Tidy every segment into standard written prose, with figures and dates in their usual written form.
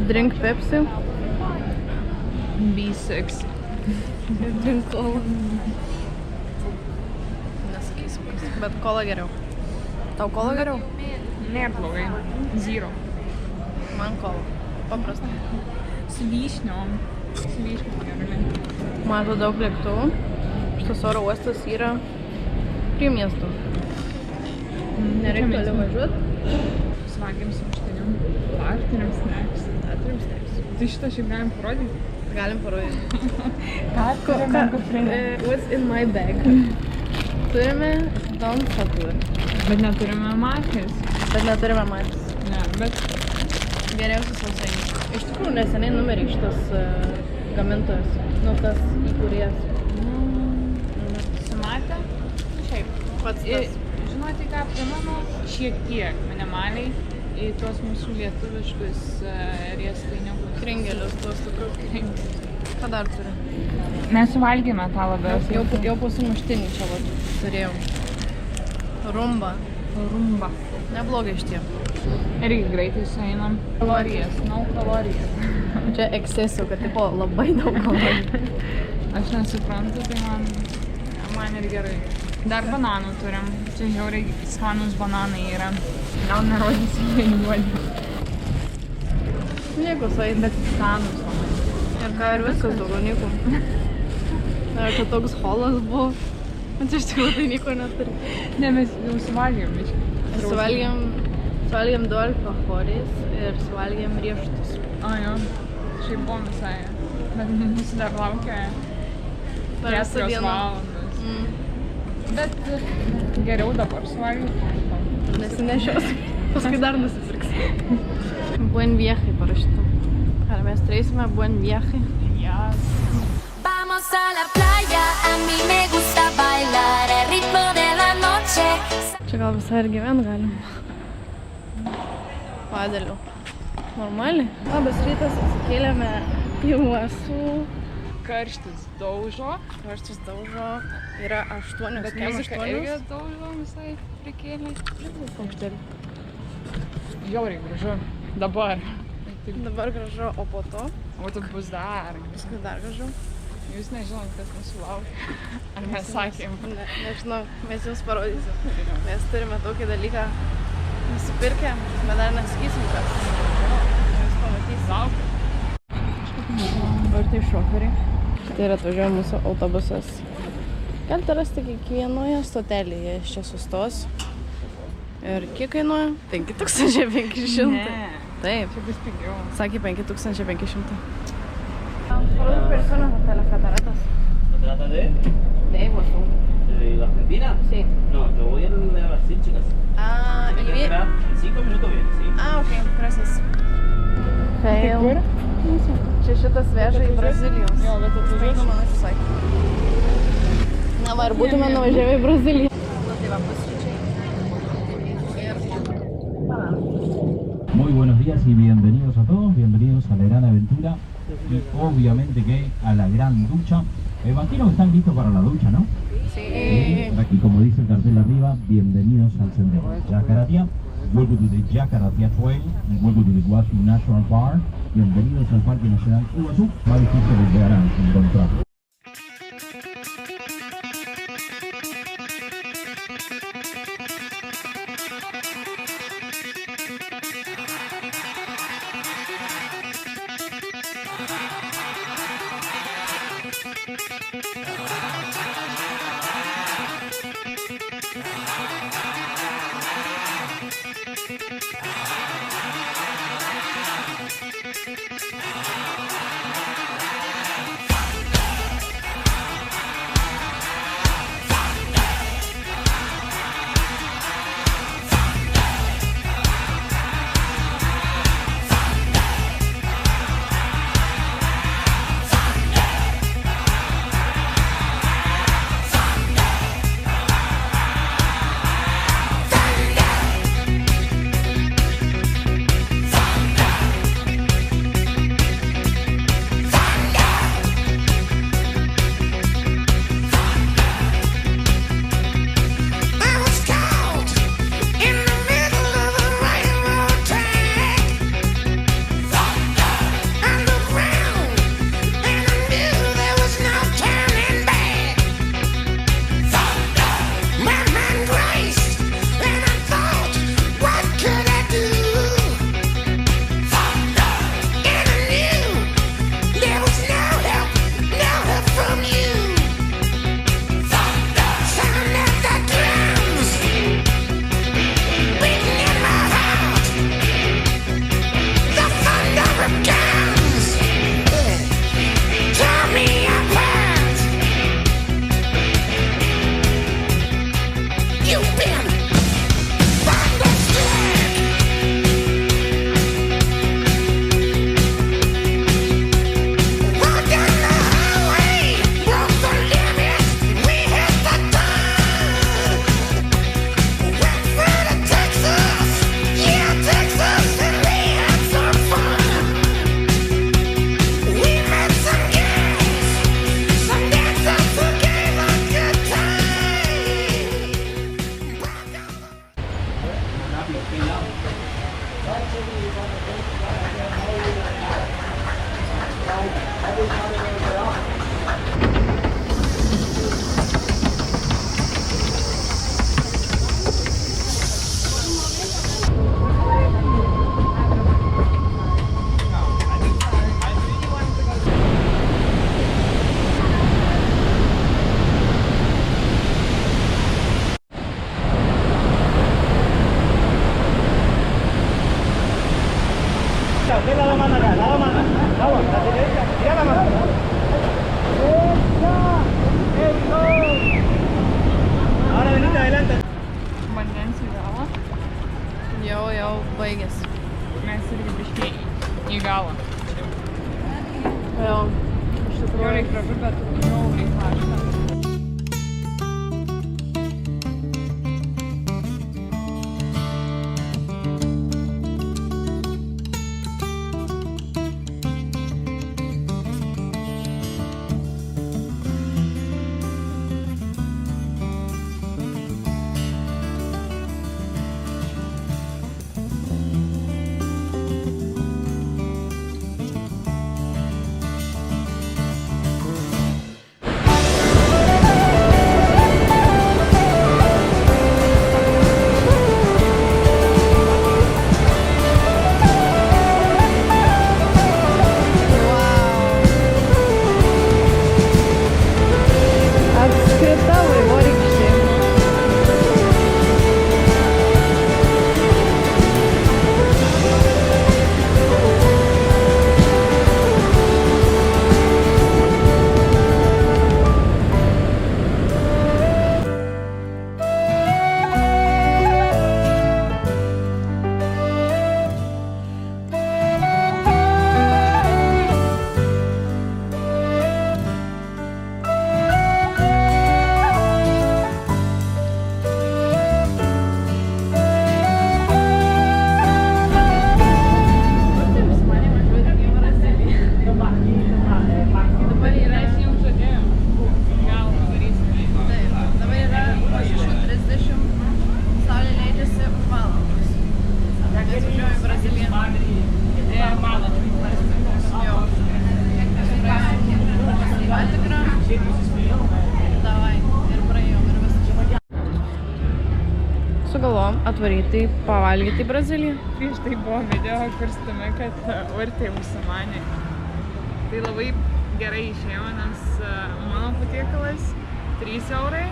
Drink Pepsi. Be sexy. Drink cola. Nesakysiu kas, bet cola geriau. Tau cola geriau? Neblogai. Zero. Man cola. Paprasta. Su vyšniom. Gerai. Mato daug lėktuvų. Šitas oro uostas yra prie miesto. Nereikia toliau važiuoti. Suvalgėm su maštiniu. Dar turim snacks. Tai šitą šiaip galim parodyti? Galim parodyti. Kuprinė? What's in my bag? Turime Don Satur. Bet neturime makės. Bet neturime matys. Ne, bet Geriausias sausainius. Iš tikrųjų, neseniai numerį šitas gamintojas. Nu, tas įkūrėjas. Sumatė? Šiaip. Pats tas. Žinote ką, primenu šiek tiek minimaliai į tuos mūsų lietuviškus riestainiukus. Kringelius, tuos tokius kringelius. Ką dar turi? Mes suvalgėme tą labiausiai. Jau po sumuštinį čia vat turėjau. Rumba. Neblogai iš tiek. Irgi greitai sueinam. Kalorijas, kalorijas. Čia ekscesų, kad tipo labai daug kalorijų. Aš nesuprantu, tai man ir gerai. Dar bananų turim. Čia žiauriai skanus bananai yra. Gal nerodysiu jie juodi. Nieko sueit. Bet skanus labai. Ir ką ir viskas daugiau nieko. Ar čia toks holas buvo. Bet iš tikrųjų tai nieko neturi. Ne, mes jau suvalgėm biškį. Suvalgėm du alfachorės ir suvalgėm riešutus. O jo, šiaip buvom visai. Bet mūsų dar laukia 4 valandos. Bet geriau dabar suvalgyti. Nesinešios. Paskui dar nusipirksi. Buen viaje parašyta. Ar mes turėsime buen viaje? Yes. Vamos a la playa, a mí me gusta bailar el ritmo de la noche. Čia gal visai ir gyvent galim. Padeliu. Normaliai. Labas rytas, atsikėlėme į Uosų. Karštis daužo. Yra 8. Bet muzika irgi daužo visai prikėlė. Paukštelių. Žiauriai gražu. Dabar. Dabar gražu, o po to? O tai bus dar. Paskui dar gražu. Jūs nežinot, kas mūsų laukia. Ar mes sakėm? Nežinau, mes jums parodysim. Mes turime tokį dalyką nusipirkę, bet dar nesakysim, kas. Jūs pamatysim. Laukia. Dabar tai šoferiai. Tai yra atvažiuoja mūsų autobusas. Galite rasti kiekvienoje stotelėje, iš čia sustos. Ir kiek kainuoja? 5500. Ne. Taip. Čia bus pigiau. Sakė 5500. ¿Por personas hasta las cataratas? ¿Se trata de Iguazú. la Argentina? Sí. No, yo voy a Brasil, chicas. Ah, Hay que esperar 5 minutos bien, sí. Ah, ok, gracias. Fail. Čia šitas veža į Brazilijos. Jo, bet atvažiuosim. Man atsisakė. Na va, ir būtume nuvažiavę į Braziliją. Tai va, pusryčiai. Muy buenos días y bienvenidos a todos, bienvenidos a la gran aventura y obviamente que a la gran ducha. Me imagino que están listos para la ducha, ¿no? Sí. Y como dice el cartel arriba, bienvenidos al sendero Yacaratia. Welcome to the Yacaratia Trail and welcome to the Iguazú National Park. Bienvenidos al Parque Nacional Iguazú. Más difícil de llegar a encontrar. Usted la mano acá, la mano. Vamos, la derecha, tira la mano. Ahora venite adelante. Vandens į galą. Jau baigėsi. Mes irgi biškai į galą. Jo, iš Jau tikrųjų. reik gražu, bet jau reik lašką. Apskrita vaivorykštė. Mes jau žadėjom. Gal padarysime. Taip, dabar yra 6:30, saulė leidžiasi už valandos. Mes važiuojame į Braziliją. Jo. Patikrą. Davai, ir praėjom ir viskas. Sugalvom atvaryti pavalgyti į Braziliją. Prieš tai buvo video, kur stumi, kad Urtė užsimanė. Tai labai gerai išėjo, nes mano patiekalas 3 eurai.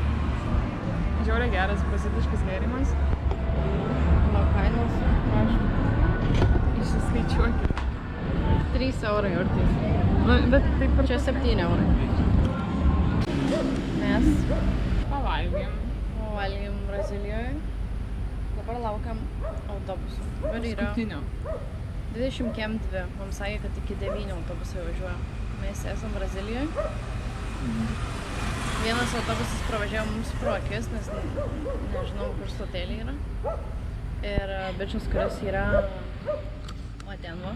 Žiauriai geras braziliškas gėrimas. Nuo kainos. Išsiskaičiuokit. 3 eurai ortais. Nu, bet taip ir Čia 7 eurai. Mes pavalgėm. valgėm Brazilijoje. Dabar laukiam autobusų. Dabar yra Paskutinio. 22. Mums sakė, kad iki 9 autobusai važiuoja. Mes esam Brazilijoje. Vienas autobusas pravažiavo mums pro akis, nes nežinau, kur stoteliai yra. Ir bičias, kuris yra o ten va,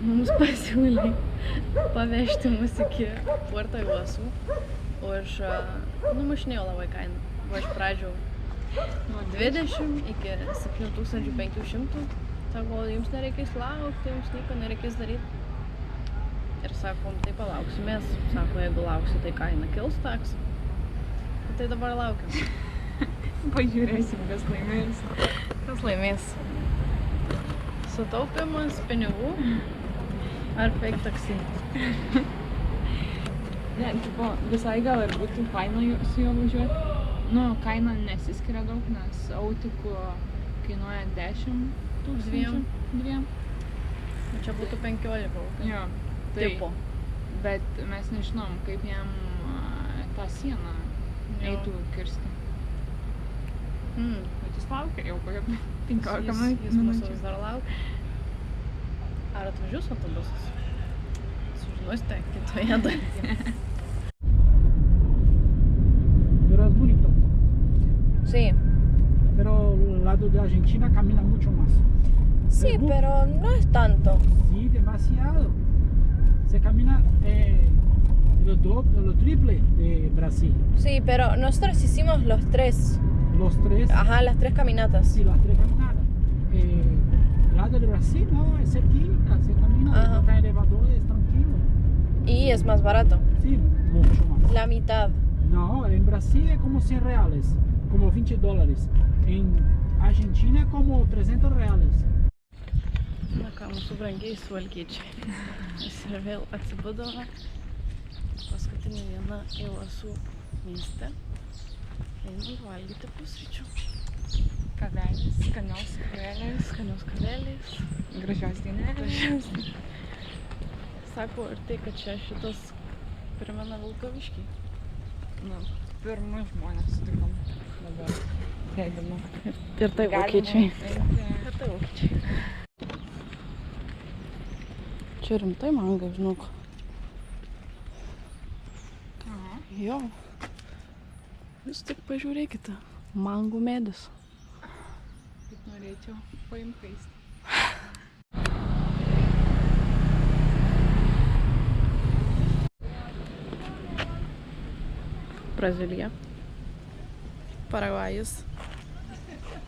mums pasiūlė pavežti mus iki Puerto Iguaçu už numušinėjo labai kainą. Buvo iš pradžių nuo 20 iki 7500. Sako, jums nereikės laukti, jums nieko nereikės daryti. Ir sakom, tai palauksiu mes. Sako, jeigu lauksiu, tai kaina kils taks. Tai dabar laukiam. Pažiūrėsim, kas laimės. Kas laimės? Sutaupimas pinigų ar fake taksi? Ne, tipo, visai gal ir būtų faina su juo važiuoti. Nu, kaina nesiskiria daug, nes autikų kainuoja 10 tūkstančių. Dviem. Čia būtų 15. Jo, tai. Tipo. Bet mes nežinom, kaip jam tą sieną Jo. eitų kirsti. Mm. Bet jis laukia jau kokią 15 Jis mūsų minučių. vis dar laukia. Ar atvažiuos autobusas? Sužinosite kitoje dalyje. Pero es bonito. Sí. Pero el lado de Argentina camina mucho más. Sí, pero no es tanto. Sí, demasiado. Se camina lo triple de Brasil. Sí, pero nosotros hicimos los tres. Los tres, Ajá, las 3 caminatas. sí, las tres caminadas. El lado de Brasil no, es cerquita, se camina, Ajá. no está elevador, es tranquilo. Y es más barato. Sí, mucho más. La mitad. No, en Brasil es como 100 reales, como 20 dólares. En Argentina es como 300 reales. Na ką, mūsų brangiai suvalgyčiai. Mes ir vėl atsibudome. Paskutinė diena jau esu mieste. Einam valgyti pusryčių. kavėlės, skanios kavėlės, Skanios kavėlės. gražios dienelės. Sako ir tai, kad čia šitas primena Vilkaviškį. Nu, pirmus žmonės sutikom dabar. Tai įdomu. Ir tai vokiečiai. eiti. Ir tai vokiečiai. Čia rimtai manga, žinok. Aha. Jo. Jūs tik pažiūrėkite. Mangų medis. Kaip norėčiau paimti kaisti. Brazilija. Paragvajus.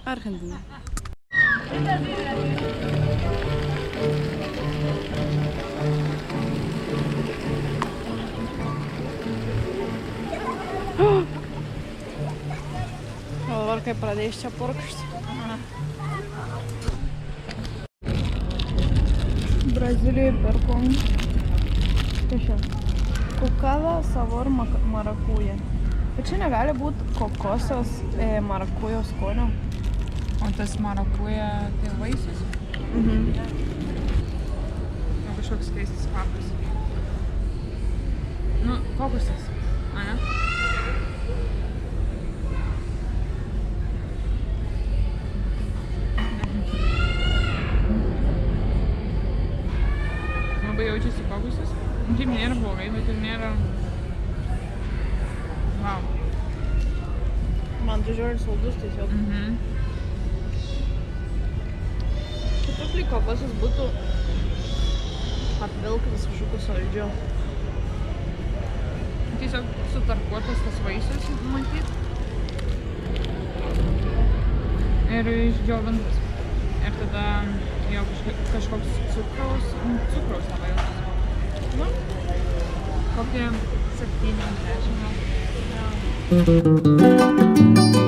Argentina. O dabar kai pradėjus čia purkšti. Brazilijoje pirkom. Kas čia? Kukava savor marakuja. Bet čia negali būti kokosas marakujo skonio. O tas marakuja, tai vaisius? O kažkoks keistas kvapas. Nu, kokosas, ane? Labai jaučiasi kokosas. Šiaip nėra blogai, bet ir nėra... Wow. Man tai žiūrint saldus tiesiog. Kitus lyg kokosas būtų apvilktas kažkokiu saldžiu. Tiesiog sutarkuotas tas vaisius, matyt. Ir išdžiovintas. Ir tada jau kažkoks cukraus labai jaučiasi. Nu, kokie 70 gal.